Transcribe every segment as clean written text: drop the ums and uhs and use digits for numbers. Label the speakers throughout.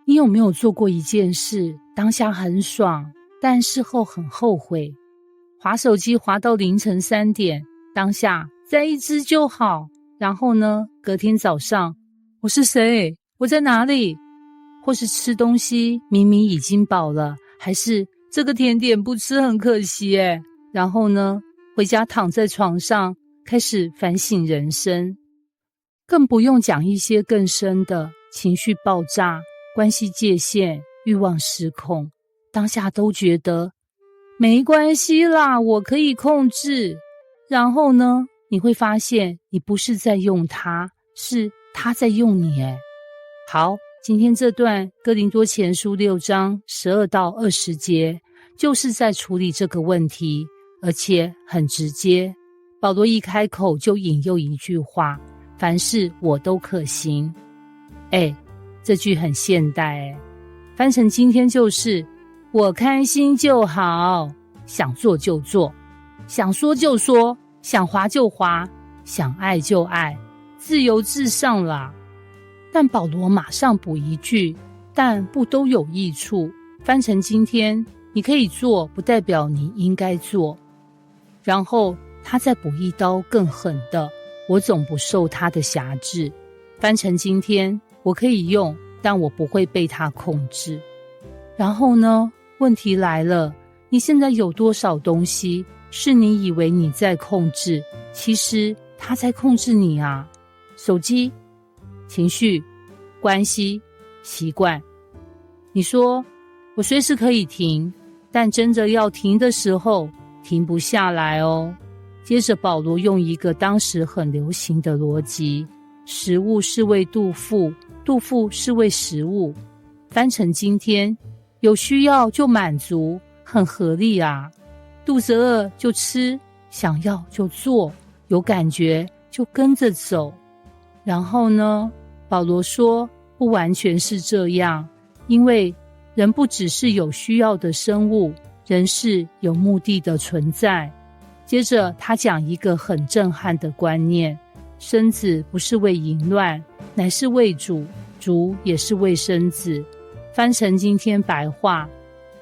Speaker 1: 你有没有做过一件事，当下很爽，但事后很后悔？滑手机滑到凌晨3点，当下再一只就好，然后呢，隔天早上，我是谁？我在哪里？或是吃东西，明明已经饱了，还是这个甜点不吃很可惜耶。然后呢，回家躺在床上，开始反省人生。更不用讲一些更深的情绪爆炸、关系界限、欲望失控，当下都觉得没关系啦，我可以控制。然后呢，你会发现你不是在用他，是他在用你耶。好，今天这段哥林多前书6章12到20节，就是在处理这个问题，而且很直接。保罗一开口就引诱一句话，凡事我都可行。这句很现代翻成今天就是我开心就好，想做就做，想说就说，想滑就滑，想爱就爱，自由至上啦。但保罗马上补一句，但不都有益处，翻成今天你可以做，不代表你应该做。然后他再补一刀更狠的，我总不受他的辖制，翻成今天我可以用，但我不会被他控制。然后呢，问题来了，你现在有多少东西是你以为你在控制，其实他在控制你啊？手机、情绪、关系、习惯。你说我随时可以停，但真的要停的时候停不下来哦。接着保罗用一个当时很流行的逻辑，食物是为肚腹，肚腹是为食物，翻成今天有需要就满足，很合理啊。肚子饿就吃，想要就做，有感觉就跟着走。然后呢，保罗说不完全是这样，因为人不只是有需要的生物，人是有目的的存在。接着他讲一个很震撼的观念，身子不是为淫乱，乃是为主，主也是为身子。翻成今天白话，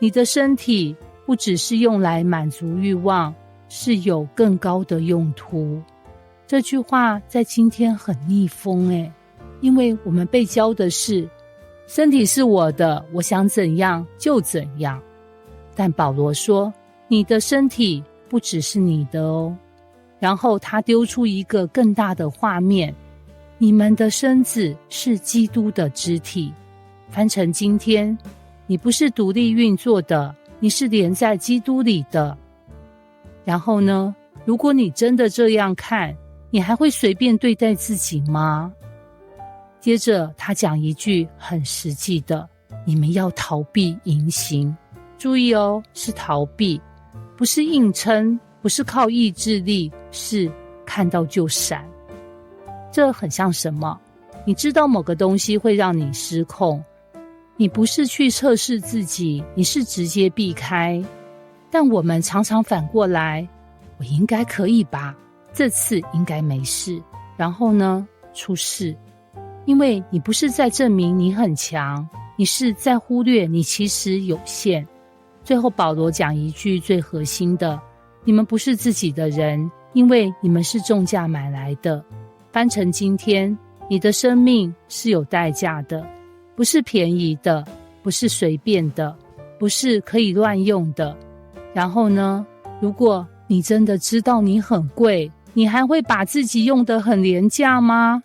Speaker 1: 你的身体不只是用来满足欲望，是有更高的用途。这句话在今天很逆风因为我们被教的是身体是我的，我想怎样就怎样。但保罗说你的身体不只是你的哦。然后他丢出一个更大的画面，你们的身子是基督的肢体。翻成今天，你不是独立运作的，你是连在基督里的。然后呢，如果你真的这样看，你还会随便对待自己吗？接着他讲一句很实际的，你们要逃避淫行。注意哦，是逃避，不是硬撑，不是靠意志力，是看到就闪。这很像什么？你知道某个东西会让你失控，你不是去测试自己，你是直接避开。但我们常常反过来，我应该可以吧，这次应该没事，然后呢，出事。因为你不是在证明你很强，你是在忽略你其实有限。最后保罗讲一句最核心的，你们不是自己的人，因为你们是重价买来的。翻成今天，你的生命是有代价的，不是便宜的，不是随便的，不是可以乱用的。然后呢，如果你真的知道你很贵，你还会把自己用得很廉价吗？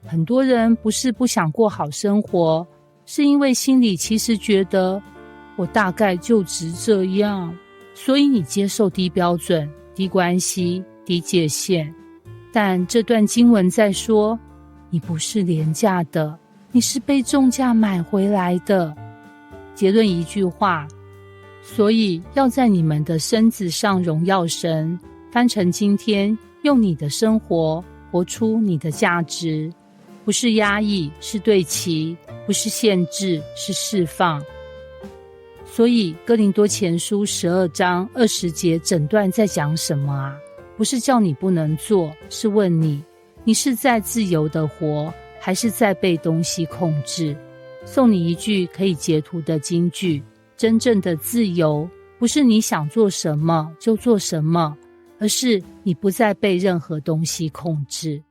Speaker 1: 很多人不是不想过好生活，是因为心里其实觉得我大概就值这样，所以你接受低标准、低关系、低界限。但这段经文在说，你不是廉价的，你是被重价买回来的。结论一句话，所以要在你们的身子上荣耀神。翻成今天，用你的生活活出你的价值，不是压抑，是对齐，不是限制，是释放。所以哥林多前书12章20节整段在讲什么啊？不是叫你不能做，是问你是在自由的活，还是在被东西控制？送你一句可以截图的金句：真正的自由，不是你想做什么就做什么，而是你不再被任何东西控制。